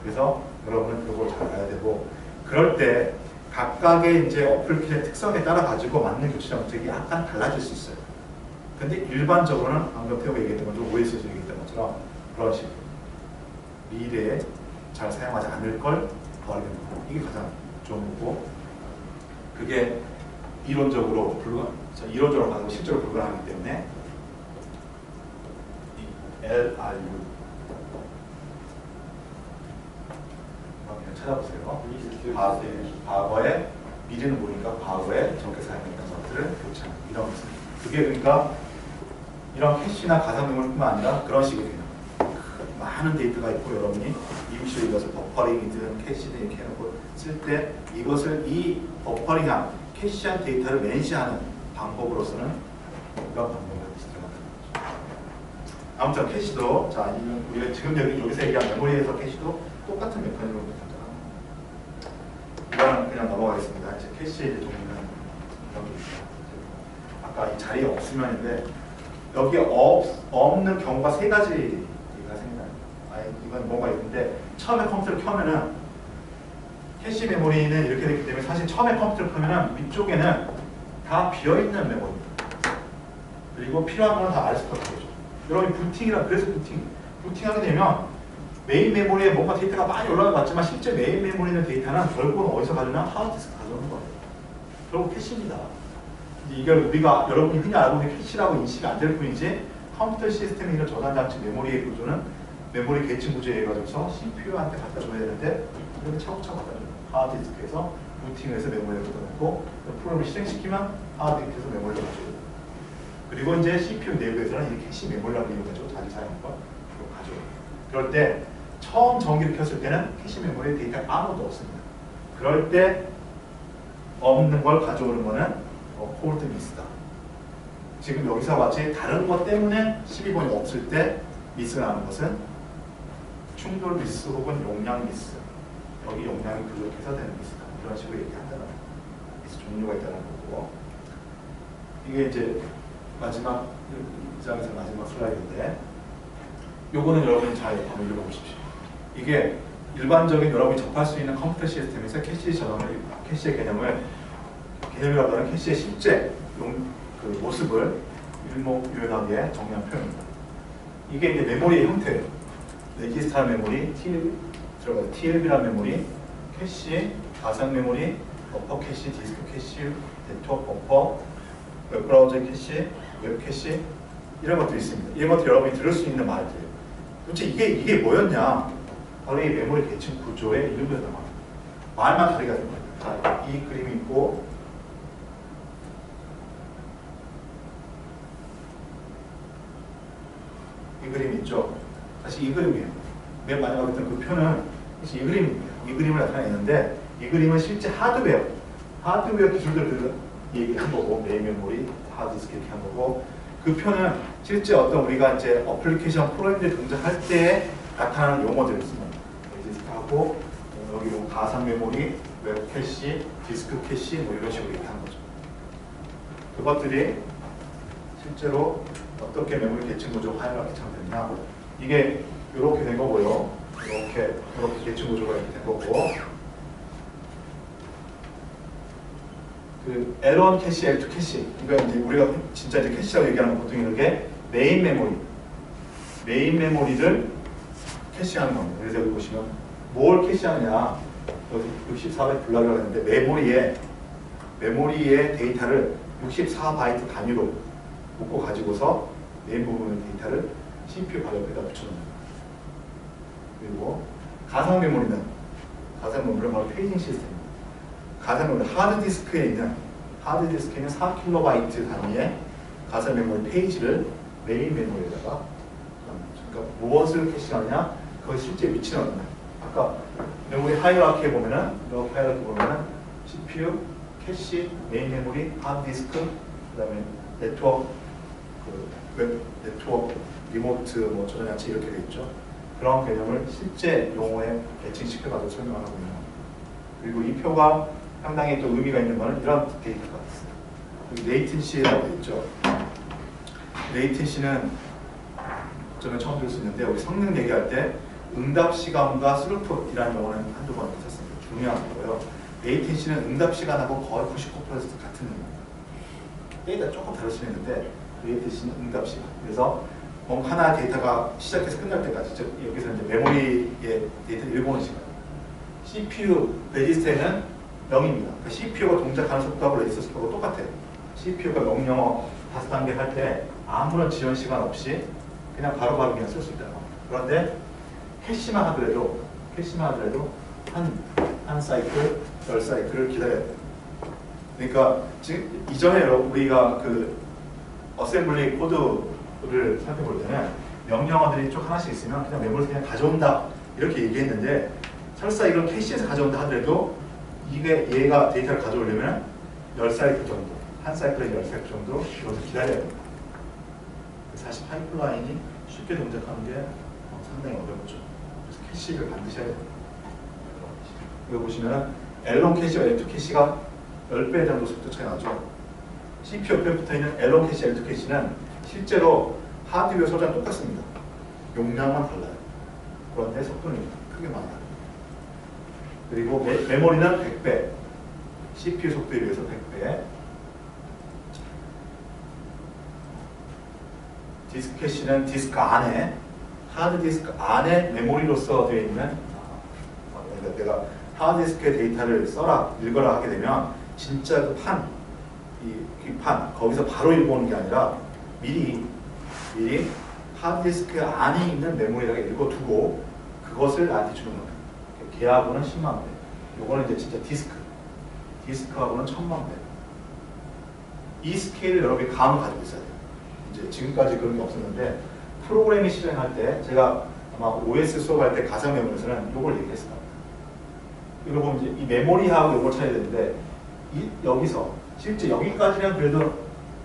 그래서 여러분은 그걸 잘 알아야 되고, 그럴 때 각각의 이제 어플리케이션 특성에 따라 가지고 맞는 교체 정책이 약간 달라질 수 있어요. 근데 일반적으로는 방금 태호가 얘기했던 것처럼 OS에서 얘기했던 것처럼 그런 식으로 미래에 잘 사용하지 않을 걸 더하게 되는 거. 이게 가장 좋은 거고, 그게 이론적으로 이론적으로 가지고 실제로 불가능하기 때문에 이 LRU 그냥 찾아보세요. 과거에 미래는 모르니까 과거에 저렇게 사용했던 것들을 교체하는 이런 것은, 그게 그러니까 이런 캐시나 가상 메모리뿐만 아니라 그런 식의 개념. 많은 데이터가 있고 여러분이 이미지로 이것을 버퍼링이든 캐시든 이렇게 해놓고 쓸 때 이것을 이 버퍼링한 캐시한 데이터를 매니지하는 방법으로서는 이런 방법을 들어간다. 아무튼 캐시도, 자, 우리가 지금 여기서 얘기한 메모리에서 캐시도 똑같은 메커니즘으로 작동합니다. 이거는 그냥 넘어가겠습니다. 이제 캐시의 종류는 이런 게 있어요. 아까 이 자리에 없으면인데 여기 없는 경우가 세 가지가 생겨나요. 이건 뭐가 있는데, 처음에 컴퓨터를 켜면은 캐시 메모리는 이렇게 됐기 때문에 사실 처음에 컴퓨터를 켜면은 위쪽에는 다 비어있는 메모리입니다. 그리고 필요한 거는 다 알스퍼트죠. 여러분이 부팅이라, 그래서 부팅하게 되면 메인 메모리에 뭔가 데이터가 많이 올라갔지만 실제 메인 메모리에 있는 데이터는 결국은 어디서 가져오냐? 하드디스크 가져오는 거예요. 결국 캐시입니다. 이걸 우리가 여러분이 흔히 알고 있는 캐시라고 인식이 안 될 뿐이지, 컴퓨터 시스템의 이런 저장장치 메모리의 구조는 메모리 계층 구조에 의해 가지고서 CPU한테 갖다 줘야 되는데 이렇게 차곡차곡 갖다 줘요. 하드디스크에서 부팅을 해서 메모리를 걷어놓고 프로그램을 실행시키면 하드디스크에서 메모리를 가져요. 그리고 이제 CPU 내부에서는 이 캐시 메모리라고 이용해서 자기 사용한 걸 가져요. 그럴 때 처음 전기를 켰을 때는 캐시 메모리에 데이터가 아무것도 없습니다. 그럴 때 없는 걸 가져오는 거는 콜드 미스다. 지금 여기서 같이 다른 것 때문에 12번이 없을 때 미스가 나는 것은 충돌 미스 혹은 용량 미스, 여기 용량이 부족해서 되는 미스다. 이런 식으로 얘기한다는 거예요. 미스 종류가 있다는 거고, 이게 이제 마지막 이 장에서 마지막 슬라이드인데, 요거는 여러분이 잘 한번 읽어보십시오. 이게 일반적인 여러분이 접할 수 있는 컴퓨터 시스템에서 캐시의 개념이라고 하는 캐시의 실제 그 모습을 일목요연하게 정리한 표현입니다. 이게 이제 메모리의 형태예요. 레지스터 메모리, TLB라는 메모리, 캐시, 가상 메모리, 버퍼 캐시, 디스크 캐시, 네트워크 버퍼, 웹브라우저 캐시, 웹 캐시, 이런 것들이 있습니다. 이런 것들 여러분이 들을 수 있는 말들이에요. 도대체 이게 뭐였냐? 바로 이 메모리 계층 구조의 이름이었단 말이에요. 말만 다르게 하는 거예요. 자, 이 그림이 있고, 이 그림이 있죠. 사실 이 그림이에요. 맨 마지막에 있던 그 표는 사실 이 그림입니다. 이 그림을 나타내는데, 이 그림은 실제 하드웨어 기술들을 얘기한 거고, 메인 메모리, 하드디스크 이렇게 한 거고, 그 표는 실제 어떤 우리가 이제 어플리케이션 프로그램들 동작할 때 나타나는 용어들을 씁니다. 레지스터하고 여기 뭐 가상 메모리, 웹 캐시, 디스크 캐시 뭐 이런 식으로 얘기한 거죠. 그것들이 실제로 어떻게 메모리 계층 구조 화해가 개창됐냐, 이게 이렇게 된 거고요. 이렇게 계층 구조가 이렇게 된 거고, 그 L1 캐시, L2 캐시, 그러니까 이제 우리가 진짜 이제 캐시라고 얘기하는 건 보통 이렇게 메인 메모리를 캐시하는 겁니다. 그래서 여기 보시면 뭘 캐시하느냐, 여기 64바이트 블락이라고 했는데 메모리의 데이터를 64바이트 단위로 묶고 가지고서 메인 부분의 데이터를 CPU 발열에다 붙여놓는. 그리고 가상 메모리는 바로 페이징 시스템입니다. 가상 메모리 하드디스크에 있는 4KB 단위의 가상 메모리 페이지를 메인 메모리에다가, 그러니까 무엇을 캐시하느냐, 그걸 실제 위치를 얻는. 아까 메모리 하이라키에 보면은, CPU, 캐시, 메인 메모리, 하드디스크, 그다음에 네트워크, 웹 네트워크, 리모트 뭐 저장장치 이렇게 돼 있죠. 그런 개념을 실제 용어에 배치시켜가지고 설명하고 있는 겁니다. 그리고 이 표가 상당히 또 의미가 있는 거는 이런 데이터가 있어요. 여기 레이텐시라고 돼 있죠. 레이텐시는 저는 처음 들을 수 있는데, 우리 성능 얘기할 때 응답 시간과 스루풋이라는 용어는 한두 번 썼습니다. 중요한 거고요. 레이텐시는 응답 시간하고 거의 99% 같은 의미입니다. 데이터 조금 다를 수 있는데 레이텐시는 응답 시간. 그래서 하나 데이터가 시작해서 끝날 때까지, 즉 여기서 이제 메모리의 데이터를 읽어오는 시간. CPU 레지스터에는 0입니다. 그러니까 CPU가 동작하는 속도하고 레지스터 속도가 똑같아요. CPU가 명령어 5단계 할 때 아무런 지연 시간 없이 그냥 바로바로 그냥 쓸 수 있다는 겁니다. 그런데 캐시만 하더라도 한 사이클, 10사이클을 기다려야 돼요. 그러니까 지금 이전에 우리가 그 어셈블리 코드를 살펴볼 때는 명령어들이 쭉 하나씩 있으면 그냥 메모리에서 그냥 가져온다 이렇게 얘기했는데, 설사 이걸 캐시에서 가져온다 하더라도 얘가 데이터를 가져오려면 10사이클 정도, 한 사이클에 10사이클 정도 이것을 기다려야 됩니다. 사실 파이프라인이 쉽게 동작하는 게 상당히 어렵죠. 그래서 캐시를 반드시 해야 됩니다. 여기 보시면 L1 캐시와 L2 캐시가 10배 정도 속도 차이 나죠. CPU 옆에 붙어있는 L1 캐시, L2 캐시는 실제로 하드웨어 소재는 똑같습니다. 용량만 달라요. 그런데 속도는 크게 많이 다릅니다. 그리고 메모리는 100배, CPU 속도에 비해서 100배. 디스크 캐시는 디스크 안에, 하드 디스크 안에 메모리로서 되어 있는, 내가 하드 디스크의 데이터를 써라, 읽어라 하게 되면 진짜 그 판, 거기서 바로 읽어오는 게 아니라 미리 하드 디스크 안에 있는 메모리에다가 읽어두고 그것을 나한테 주는 겁니다. 걔하고는 10만 배. 요거는 이제 진짜 디스크하고는 1000만 배. 이 스케일을 여러분이 감을 가지고 있어야 돼요. 이제 지금까지 그런 게 없었는데, 프로그래밍 실행할 때 제가 아마 OS 수업할 때 가상 메모리에서는 요걸 얘기했습니다. 이거 보면 이제 이 메모리하고 요걸 차야 되는데, 여기서 실제 여기까지는 그래도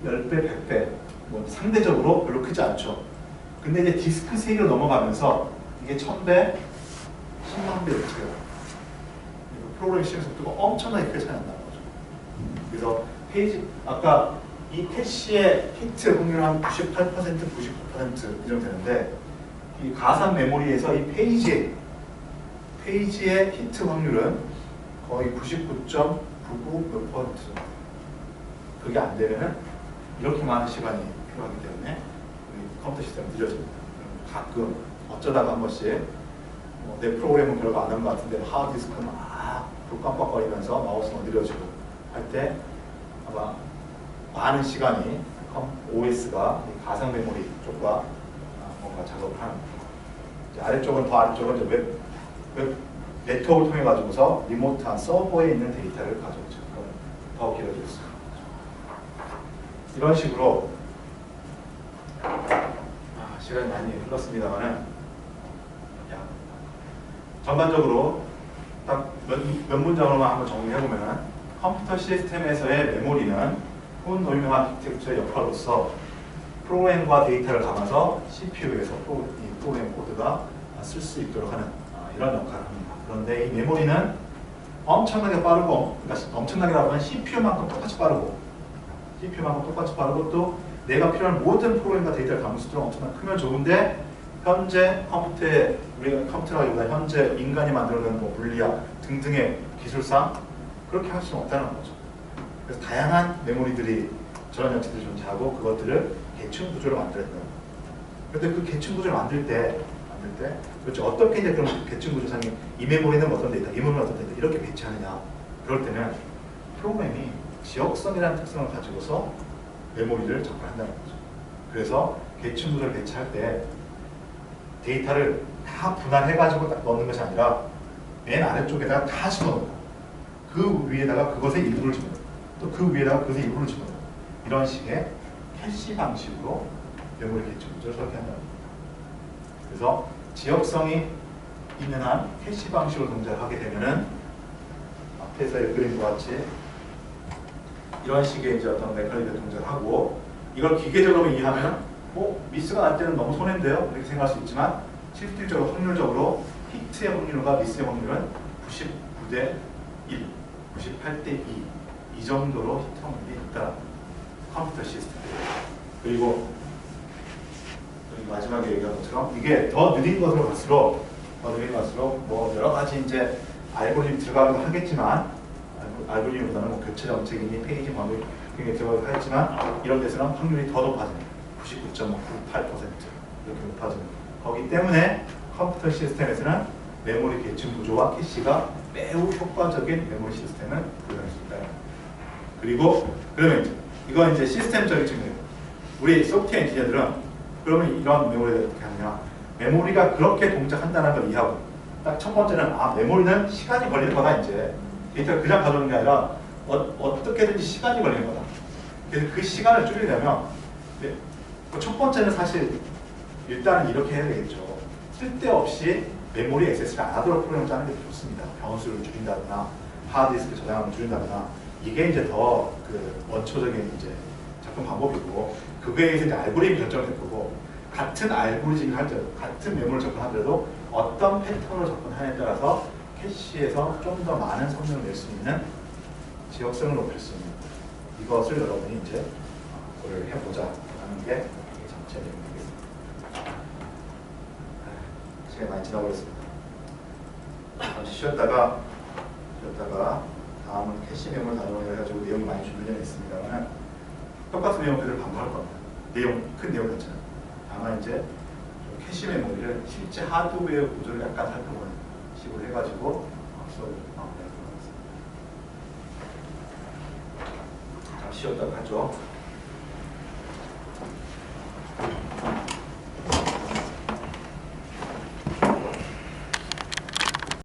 10배, 100배 뭐 상대적으로 별로 크지 않죠. 근데 이제 디스크 세기로 넘어가면서 이게 1000배, 10만 배 이렇게 차이가 나요. 프로그래밍 실행 속도가 엄청나게 크게 차이 난다는 거죠. 그래서 페이지, 아까 이 캐시의 히트 확률은 한 98%, 99% 이 정도 되는데, 이 가상 메모리에서 이 페이지의 히트 확률은 거의 99.99 몇 퍼센트 정도. 그게 안 되면은 이렇게 많은 시간이 필요하기 때문에 우리 컴퓨터 시스템이 늦어집니다. 가끔 어쩌다가 한 번씩 내 프로그램은 별거 안 한 것 같은데 하드디스크 막 불 깜빡거리면서 마우스가 느려지고 할 때 아마 많은 시간이 OS가 가상 메모리 쪽과 뭔가 작업을 하는 거예요. 아래쪽은 더 아래쪽은 이제 웹 네트워크를 통해 가지고서 리모트한 서버에 있는 데이터를 가져오죠. 그럼 더 길어질 수 있습니다. 이런 식으로 시간이 많이 흘렀습니다만은 전반적으로 딱 몇 문장으로만 한번 정리해보면, 컴퓨터 시스템에서의 메모리는 본 노이먼 아키텍처의 역할로서 프로그램과 데이터를 담아서 CPU에서 이 프로그램 코드가 쓸 수 있도록 하는 이런 역할을 합니다. 그런데 이 메모리는 엄청나게 빠르고, 그러니까 엄청나게라고 하면 CPU만큼 똑같이 빠르고 또 내가 필요한 모든 프로그램과 데이터를 담을 수 있도록 엄청나게 크면 좋은데, 현재 우리가 컴퓨터라기보다 현재 인간이 만들어낸 물리학 등등의 기술상 그렇게 할 수는 없다는 거죠. 그래서 다양한 메모리들이, 저런 형태들이 존재하고 그것들을 계층 구조로 만들었다. 그런데 그 계층 구조를 만들 때 그렇죠. 어떻게 이제 그럼 계층 구조상에 이 메모리는 어떤 데이터, 이 메모리는 어떤 데이터 이렇게 배치하느냐. 그럴 때는 프로그램이 지역성이라는 특성을 가지고서 메모리를 접근한다는 거죠. 그래서 계층 구조를 배치할 때 데이터를 다 분할해가지고 넣는 것이 아니라 맨 아래쪽에다가 다 집어넣는다. 그 위에다가 그것의 일부를 집어넣는다. 또 그 위에다가 그것의 일부를 집어넣는다. 이런 식의 캐시 방식으로 메모리 계층 구조를 설계한다는 겁니다. 그래서 지역성이 있는 한 캐시 방식으로 동작을 하게 되면은 앞에서 그린 것 같이 이런 식의 이제 어떤 메커니즘을 동작을 하고, 이걸 기계적으로 이해하면 미스가 날 때는 너무 손해인데요 이렇게 생각할 수 있지만, 실질적으로 확률적으로 히트의 확률과 미스의 확률은 99대 1, 98대 2 이 정도로 히트 확률이 있다. 컴퓨터 시스템. 그리고 마지막에 얘기한 것처럼 이게 더 느린 것으로 갈수록 어둠이 갈수록 뭐 여러 가지 이제 알고리즘 들어가기도 하겠지만 알고리즘보다는 뭐 교체 정책이니 페이지 방법 등에 들어가기도 하겠지만 이런 데서는 확률이 더 높아집니다. 99.98% 이렇게 높아집니다. 거기 때문에 컴퓨터 시스템에서는 메모리 계층 구조와 캐시가 매우 효과적인 메모리 시스템을 구현할 수 있다. 그리고 그러면 이건 이제 시스템적인 측면이고 우리 소프트웨어 엔지니어들은 그러면 이런 메모리가 어떻게 하느냐 메모리가 그렇게 동작한다는 걸 이해하고 딱 첫 번째는 메모리는 시간이 걸리는 거다 이제 데이터가 그냥 가져오는 게 아니라 어떻게든지 시간이 걸리는 거다. 그래서 그 시간을 줄이려면 첫 번째는 사실 일단은 이렇게 해야 되겠죠. 쓸데없이 메모리 액세스를 안 하도록 프로그램을 짜는 게 좋습니다. 변수를 줄인다거나 하드디스크 저장을 줄인다거나 이게 이제 더 그 원초적인 이제 접근 방법이고 그거에 의해서 이제 알고리즘이 결정될 거고 같은 알고리즘을 할 때도 같은 메모를 접근하더라도 어떤 패턴으로 접근하냐에 따라서 캐시에서 좀 더 많은 성능을 낼 수 있는 지역성을 높일 수 있는 이것을 여러분이 이제 고려를 해보자 라는 게 전체 내용이겠습니다. 시간이 많이 지나버렸습니다. 잠시 쉬었다가 다음은 캐시 메모를 다루려 해가지고 내용이 많이 준비되어 있습니다만 똑같은 내용 그대로 반복할 겁니다. 큰 내용 자체는 다만 이제 캐시 메모리를 실제 하드웨어 구조를 약간 살펴보는 식으로 해가지고 수업을 마무리하도록 하겠습니다. 잠시 쉬었다가 하죠.